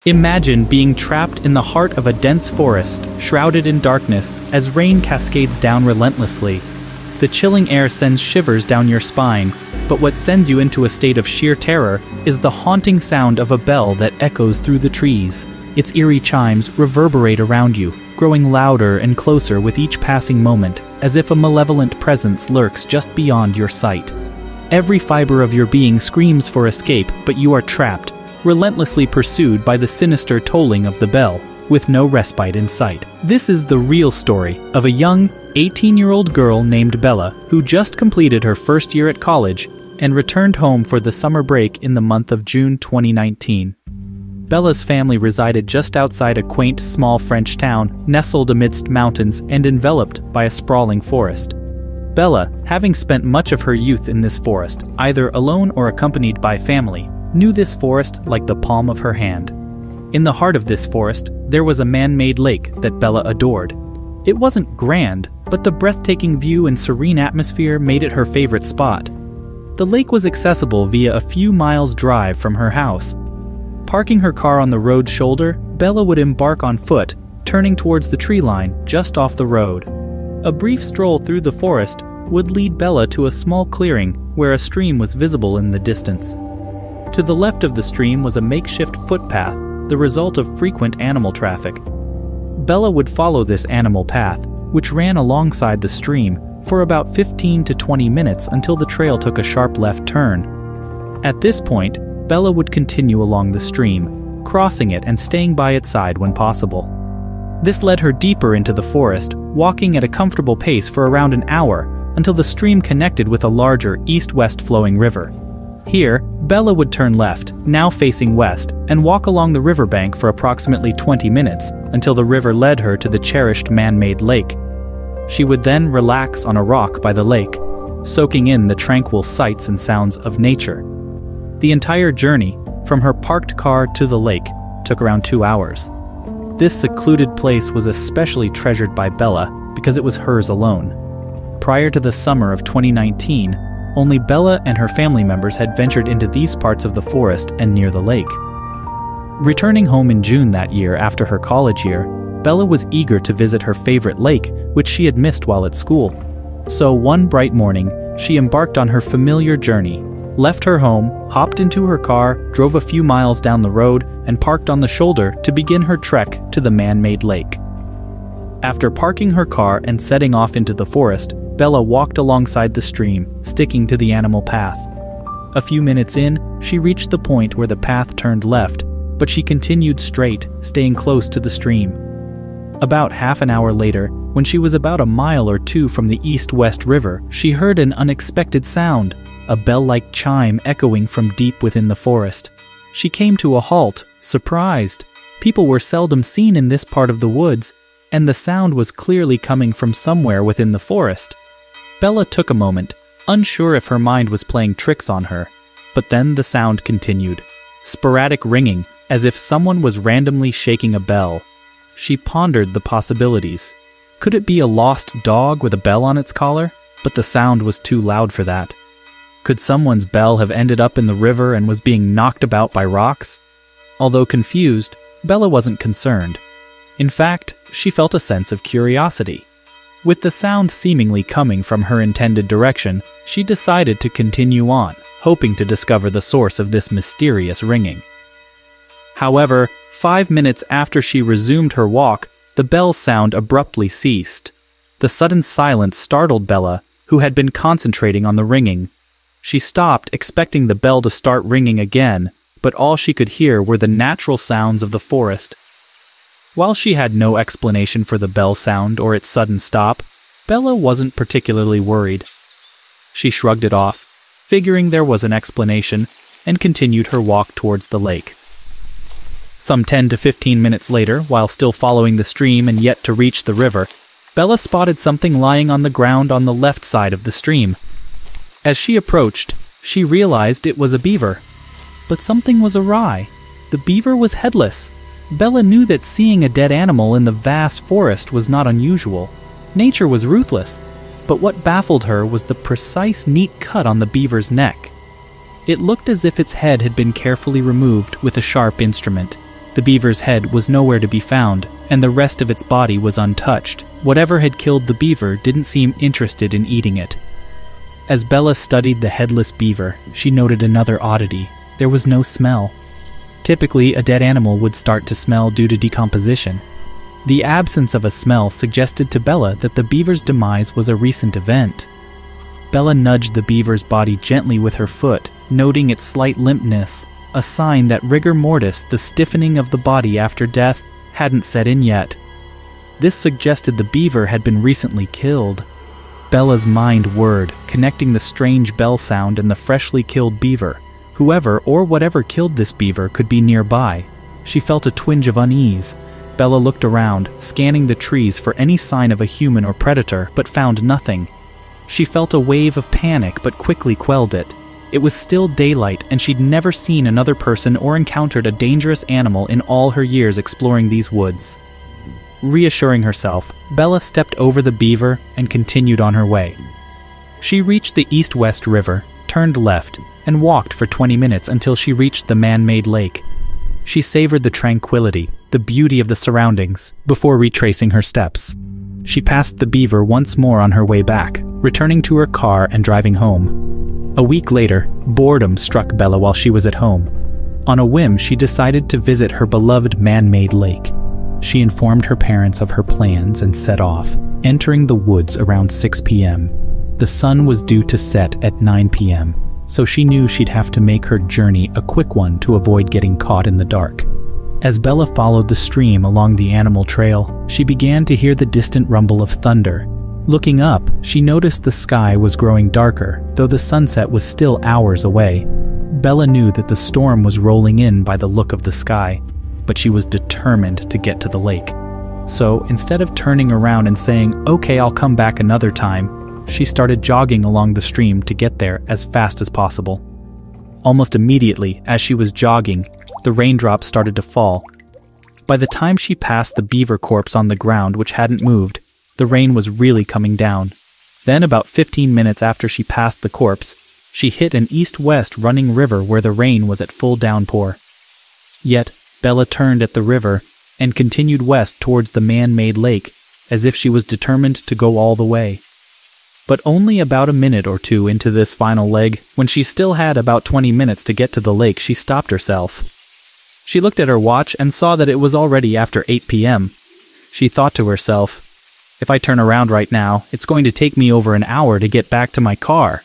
Imagine being trapped in the heart of a dense forest, shrouded in darkness, as rain cascades down relentlessly. The chilling air sends shivers down your spine, but what sends you into a state of sheer terror is the haunting sound of a bell that echoes through the trees. Its eerie chimes reverberate around you, growing louder and closer with each passing moment, as if a malevolent presence lurks just beyond your sight. Every fiber of your being screams for escape, but you are trapped, relentlessly pursued by the sinister tolling of the bell, with no respite in sight. This is the real story of a young, 18-year-old girl named Bella who just completed her first year at college and returned home for the summer break in the month of June 2019. Bella's family resided just outside a quaint, small French town nestled amidst mountains and enveloped by a sprawling forest. Bella, having spent much of her youth in this forest, either alone or accompanied by family, knew this forest like the palm of her hand. In the heart of this forest, there was a man-made lake that Bella adored. It wasn't grand, but the breathtaking view and serene atmosphere made it her favorite spot. The lake was accessible via a few miles' drive from her house. Parking her car on the road's shoulder, Bella would embark on foot, turning towards the tree line just off the road. A brief stroll through the forest would lead Bella to a small clearing where a stream was visible in the distance. To the left of the stream was a makeshift footpath, the result of frequent animal traffic. Bella would follow this animal path, which ran alongside the stream, for about 15 to 20 minutes until the trail took a sharp left turn. At this point, Bella would continue along the stream, crossing it and staying by its side when possible. This led her deeper into the forest, walking at a comfortable pace for around an hour until the stream connected with a larger east-west flowing river. Here, Bella would turn left, now facing west, and walk along the riverbank for approximately 20 minutes until the river led her to the cherished man-made lake. She would then relax on a rock by the lake, soaking in the tranquil sights and sounds of nature. The entire journey, from her parked car to the lake, took around 2 hours. This secluded place was especially treasured by Bella because it was hers alone. Prior to the summer of 2019, only Bella and her family members had ventured into these parts of the forest and near the lake. Returning home in June that year after her college year, Bella was eager to visit her favorite lake, which she had missed while at school. So one bright morning, she embarked on her familiar journey, left her home, hopped into her car, drove a few miles down the road, and parked on the shoulder to begin her trek to the man-made lake. After parking her car and setting off into the forest, Bella walked alongside the stream, sticking to the animal path. A few minutes in, she reached the point where the path turned left, but she continued straight, staying close to the stream. About half an hour later, when she was about a mile or two from the east-west river, she heard an unexpected sound, a bell-like chime echoing from deep within the forest. She came to a halt, surprised. People were seldom seen in this part of the woods, and the sound was clearly coming from somewhere within the forest. Bella took a moment, unsure if her mind was playing tricks on her, but then the sound continued. Sporadic ringing, as if someone was randomly shaking a bell. She pondered the possibilities. Could it be a lost dog with a bell on its collar? But the sound was too loud for that. Could someone's bell have ended up in the river and was being knocked about by rocks? Although confused, Bella wasn't concerned. In fact, she felt a sense of curiosity. With the sound seemingly coming from her intended direction, she decided to continue on, hoping to discover the source of this mysterious ringing. However, 5 minutes after she resumed her walk, the bell sound abruptly ceased. The sudden silence startled Bella, who had been concentrating on the ringing. She stopped, expecting the bell to start ringing again, but all she could hear were the natural sounds of the forest. While she had no explanation for the bell sound or its sudden stop, Bella wasn't particularly worried. She shrugged it off, figuring there was an explanation, and continued her walk towards the lake. Some 10 to 15 minutes later, while still following the stream and yet to reach the river, Bella spotted something lying on the ground on the left side of the stream. As she approached, she realized it was a beaver. But something was awry. The beaver was headless. Bella knew that seeing a dead animal in the vast forest was not unusual. Nature was ruthless, but what baffled her was the precise, neat cut on the beaver's neck. It looked as if its head had been carefully removed with a sharp instrument. The beaver's head was nowhere to be found, and the rest of its body was untouched. Whatever had killed the beaver didn't seem interested in eating it. As Bella studied the headless beaver, she noted another oddity. There was no smell. Typically, a dead animal would start to smell due to decomposition. The absence of a smell suggested to Bella that the beaver's demise was a recent event. Bella nudged the beaver's body gently with her foot, noting its slight limpness, a sign that rigor mortis, the stiffening of the body after death, hadn't set in yet. This suggested the beaver had been recently killed. Bella's mind whirred, connecting the strange bell sound and the freshly killed beaver. Whoever or whatever killed this beaver could be nearby. She felt a twinge of unease. Bella looked around, scanning the trees for any sign of a human or predator, but found nothing. She felt a wave of panic, but quickly quelled it. It was still daylight, and she'd never seen another person or encountered a dangerous animal in all her years exploring these woods. Reassuring herself, Bella stepped over the beaver and continued on her way. She reached the east-west river, turned left, and walked for 20 minutes until she reached the man-made lake. She savored the tranquility, the beauty of the surroundings, before retracing her steps. She passed the beaver once more on her way back, returning to her car and driving home. A week later, boredom struck Bella while she was at home. On a whim, she decided to visit her beloved man-made lake. She informed her parents of her plans and set off, entering the woods around 6 p.m. The sun was due to set at 9 p.m., so she knew she'd have to make her journey a quick one to avoid getting caught in the dark. As Bella followed the stream along the animal trail, she began to hear the distant rumble of thunder. Looking up, she noticed the sky was growing darker, though the sunset was still hours away. Bella knew that the storm was rolling in by the look of the sky, but she was determined to get to the lake. So, instead of turning around and saying, "Okay, I'll come back another time," she started jogging along the stream to get there as fast as possible. Almost immediately, as she was jogging, the raindrops started to fall. By the time she passed the beaver corpse on the ground, which hadn't moved, the rain was really coming down. Then, about 15 minutes after she passed the corpse, she hit an east-west running river where the rain was at full downpour. Yet, Bella turned at the river and continued west towards the man-made lake, as if she was determined to go all the way. But only about a minute or two into this final leg, when she still had about 20 minutes to get to the lake, she stopped herself. She looked at her watch and saw that it was already after 8 p.m. She thought to herself, "If I turn around right now, it's going to take me over an hour to get back to my car.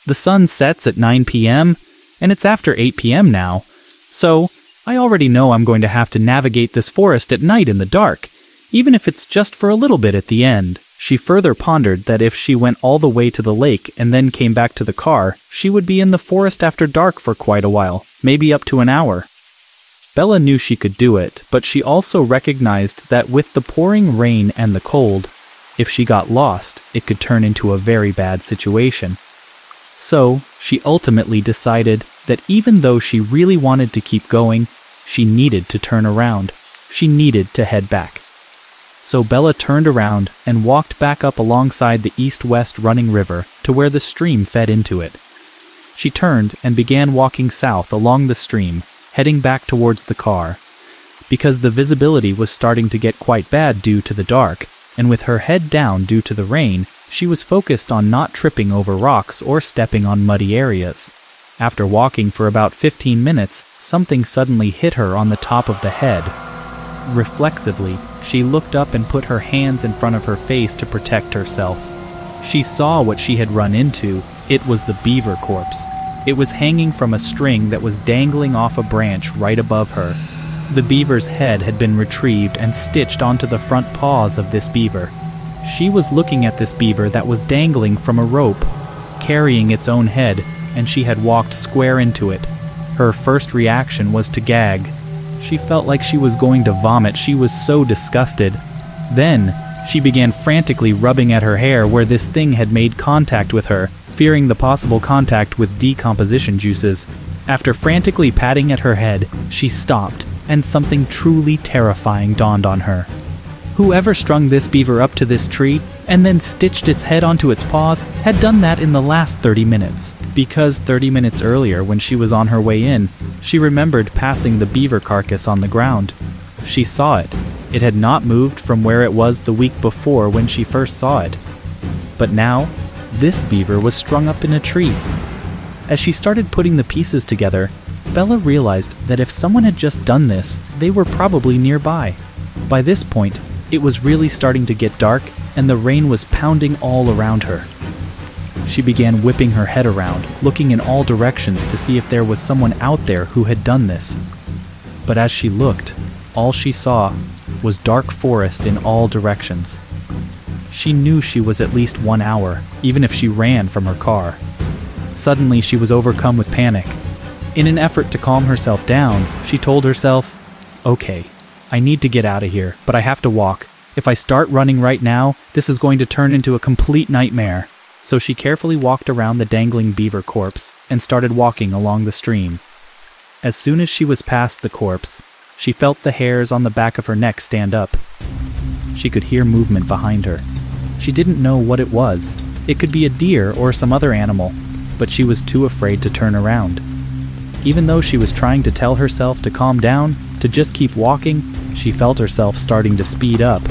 The sun sets at 9 p.m., and it's after 8 p.m. now, so I already know I'm going to have to navigate this forest at night in the dark, even if it's just for a little bit at the end." She further pondered that if she went all the way to the lake and then came back to the car, she would be in the forest after dark for quite a while, maybe up to an hour. Bella knew she could do it, but she also recognized that with the pouring rain and the cold, if she got lost, it could turn into a very bad situation. So, she ultimately decided that even though she really wanted to keep going, she needed to turn around. She needed to head back. So Bella turned around and walked back up alongside the east-west running river to where the stream fed into it. She turned and began walking south along the stream, heading back towards the car. Because the visibility was starting to get quite bad due to the dark, and with her head down due to the rain, she was focused on not tripping over rocks or stepping on muddy areas. After walking for about 15 minutes, something suddenly hit her on the top of the head. Reflexively, she looked up and put her hands in front of her face to protect herself. She saw what she had run into. It was the beaver corpse. It was hanging from a string that was dangling off a branch right above her. The beaver's head had been retrieved and stitched onto the front paws of this beaver. She was looking at this beaver that was dangling from a rope, carrying its own head, and she had walked square into it. Her first reaction was to gag. She felt like she was going to vomit. She was so disgusted. Then, she began frantically rubbing at her hair where this thing had made contact with her, fearing the possible contact with decomposition juices. After frantically patting at her head, she stopped, and something truly terrifying dawned on her. Whoever strung this beaver up to this tree and then stitched its head onto its paws, had done that in the last 30 minutes. Because 30 minutes earlier, when she was on her way in, she remembered passing the beaver carcass on the ground. She saw it. It had not moved from where it was the week before when she first saw it. But now, this beaver was strung up in a tree. As she started putting the pieces together, Bella realized that if someone had just done this, they were probably nearby. By this point, it was really starting to get dark, and the rain was pounding all around her. She began whipping her head around, looking in all directions to see if there was someone out there who had done this. But as she looked, all she saw was dark forest in all directions. She knew she was at least 1 hour, even if she ran from her car. Suddenly, she was overcome with panic. In an effort to calm herself down, she told herself, "Okay, I need to get out of here, but I have to walk. If I start running right now, this is going to turn into a complete nightmare." So she carefully walked around the dangling beaver corpse and started walking along the stream. As soon as she was past the corpse, she felt the hairs on the back of her neck stand up. She could hear movement behind her. She didn't know what it was. It could be a deer or some other animal, but she was too afraid to turn around. Even though she was trying to tell herself to calm down, to just keep walking, she felt herself starting to speed up.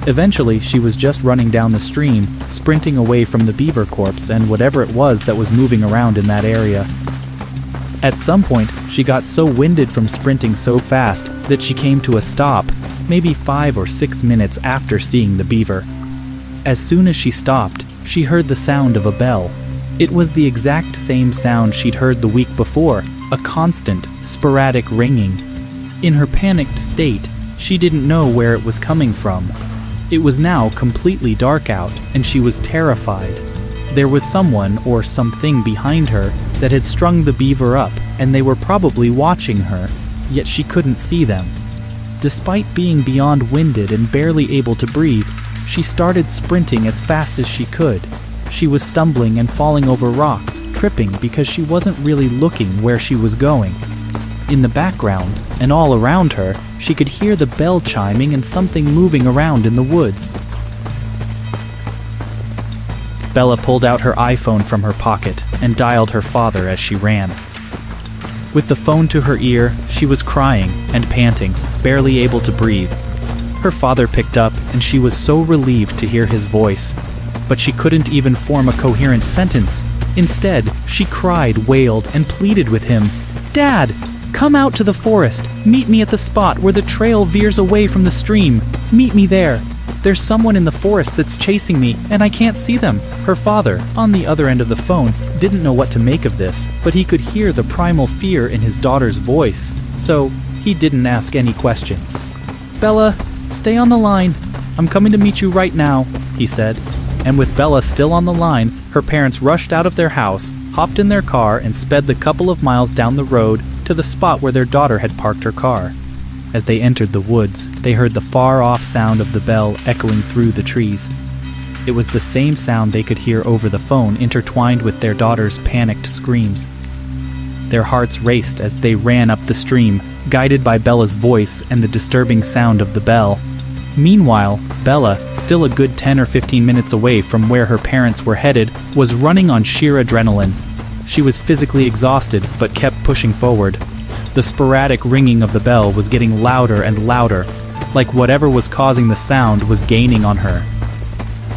Eventually, she was just running down the stream, sprinting away from the beaver corpse and whatever it was that was moving around in that area. At some point, she got so winded from sprinting so fast that she came to a stop, maybe 5 or 6 minutes after seeing the beaver. As soon as she stopped, she heard the sound of a bell. It was the exact same sound she'd heard the week before, a constant, sporadic ringing. In her panicked state, she didn't know where it was coming from. It was now completely dark out, and she was terrified. There was someone or something behind her that had strung the beaver up, and they were probably watching her, yet she couldn't see them. Despite being beyond winded and barely able to breathe, she started sprinting as fast as she could. She was stumbling and falling over rocks, tripping because she wasn't really looking where she was going. In the background, and all around her, she could hear the bell chiming and something moving around in the woods. Bella pulled out her iPhone from her pocket and dialed her father as she ran. With the phone to her ear, she was crying and panting, barely able to breathe. Her father picked up, and she was so relieved to hear his voice. But she couldn't even form a coherent sentence. Instead, she cried, wailed, and pleaded with him. "Dad, come out to the forest. Meet me at the spot where the trail veers away from the stream. Meet me there. There's someone in the forest that's chasing me, and I can't see them." Her father, on the other end of the phone, didn't know what to make of this, but he could hear the primal fear in his daughter's voice, so he didn't ask any questions. "Bella, stay on the line. I'm coming to meet you right now," he said. And with Bella still on the line, her parents rushed out of their house, hopped in their car, and sped the couple of miles down the road to the spot where their daughter had parked her car. As they entered the woods, they heard the far-off sound of the bell echoing through the trees. It was the same sound they could hear over the phone, intertwined with their daughter's panicked screams. Their hearts raced as they ran up the stream, guided by Bella's voice and the disturbing sound of the bell. Meanwhile, Bella, still a good 10 or 15 minutes away from where her parents were headed, was running on sheer adrenaline. She was physically exhausted, but kept pushing forward. The sporadic ringing of the bell was getting louder and louder, like whatever was causing the sound was gaining on her.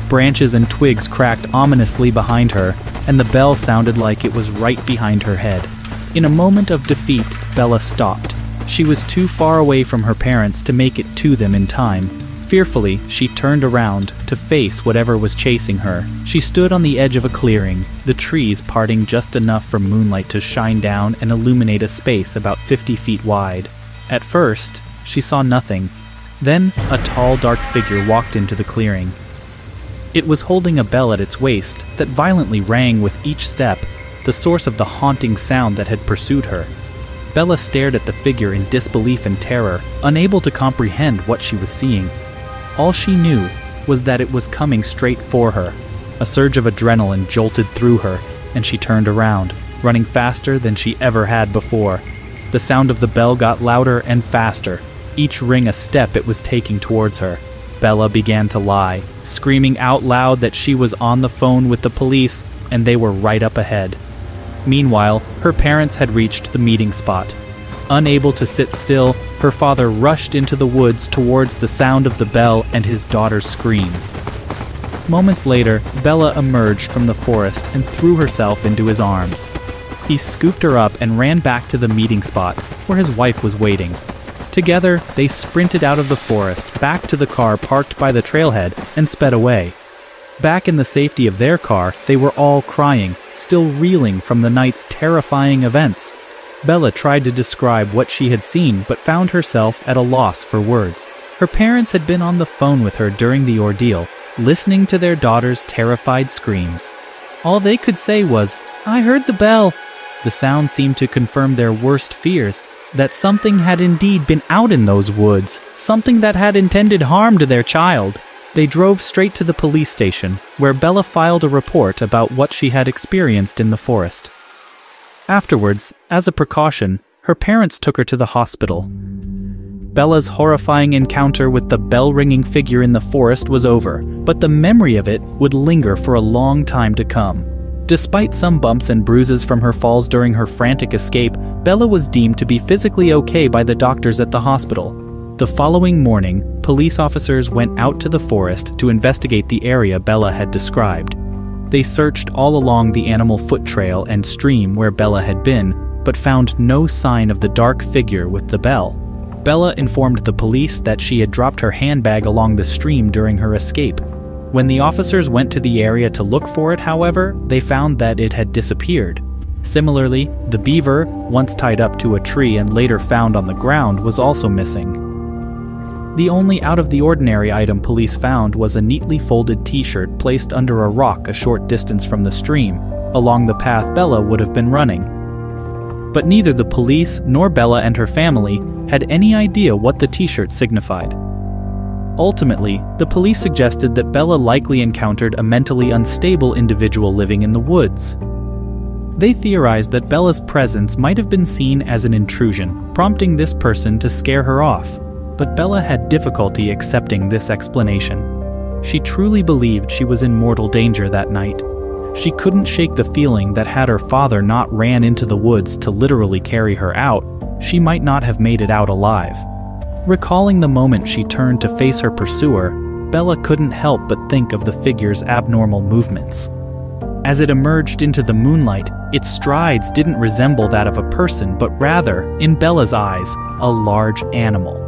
Branches and twigs cracked ominously behind her, and the bell sounded like it was right behind her head. In a moment of defeat, Bella stopped. She was too far away from her parents to make it to them in time. Fearfully, she turned around to face whatever was chasing her. She stood on the edge of a clearing, the trees parting just enough for moonlight to shine down and illuminate a space about 50 feet wide. At first, she saw nothing. Then, a tall, dark figure walked into the clearing. It was holding a bell at its waist that violently rang with each step, the source of the haunting sound that had pursued her. Bella stared at the figure in disbelief and terror, unable to comprehend what she was seeing. All she knew was that it was coming straight for her. A surge of adrenaline jolted through her, and she turned around, running faster than she ever had before. The sound of the bell got louder and faster, each ring a step it was taking towards her. Bella began to lie, screaming out loud that she was on the phone with the police and they were right up ahead. Meanwhile, her parents had reached the meeting spot. Unable to sit still, her father rushed into the woods towards the sound of the bell and his daughter's screams. Moments later, Bella emerged from the forest and threw herself into his arms. He scooped her up and ran back to the meeting spot, where his wife was waiting. Together, they sprinted out of the forest, back to the car parked by the trailhead, and sped away. Back in the safety of their car, they were all crying, still reeling from the night's terrifying events. Bella tried to describe what she had seen, but found herself at a loss for words. Her parents had been on the phone with her during the ordeal, listening to their daughter's terrified screams. All they could say was, "I heard the bell." The sound seemed to confirm their worst fears, that something had indeed been out in those woods, something that had intended harm to their child. They drove straight to the police station, where Bella filed a report about what she had experienced in the forest. Afterwards, as a precaution, her parents took her to the hospital. Bella's horrifying encounter with the bell-ringing figure in the forest was over, but the memory of it would linger for a long time to come. Despite some bumps and bruises from her falls during her frantic escape, Bella was deemed to be physically okay by the doctors at the hospital. The following morning, police officers went out to the forest to investigate the area Bella had described. They searched all along the animal foot trail and stream where Bella had been, but found no sign of the dark figure with the bell. Bella informed the police that she had dropped her handbag along the stream during her escape. When the officers went to the area to look for it, however, they found that it had disappeared. Similarly, the beaver, once tied up to a tree and later found on the ground, was also missing. The only out-of-the-ordinary item police found was a neatly folded t-shirt placed under a rock a short distance from the stream, along the path Bella would have been running. But neither the police nor Bella and her family had any idea what the t-shirt signified. Ultimately, the police suggested that Bella likely encountered a mentally unstable individual living in the woods. They theorized that Bella's presence might have been seen as an intrusion, prompting this person to scare her off. But Bella had difficulty accepting this explanation. She truly believed she was in mortal danger that night. She couldn't shake the feeling that had her father not ran into the woods to literally carry her out, she might not have made it out alive. Recalling the moment she turned to face her pursuer, Bella couldn't help but think of the figure's abnormal movements. As it emerged into the moonlight, its strides didn't resemble that of a person, but rather, in Bella's eyes, a large animal.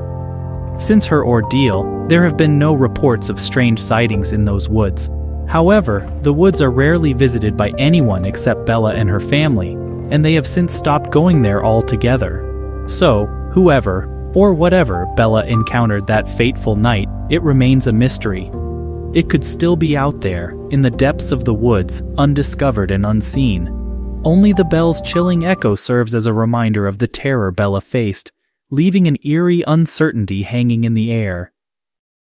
Since her ordeal, there have been no reports of strange sightings in those woods. However, the woods are rarely visited by anyone except Bella and her family, and they have since stopped going there altogether. So, whoever, or whatever Bella encountered that fateful night, it remains a mystery. It could still be out there, in the depths of the woods, undiscovered and unseen. Only the bell's chilling echo serves as a reminder of the terror Bella faced, leaving an eerie uncertainty hanging in the air.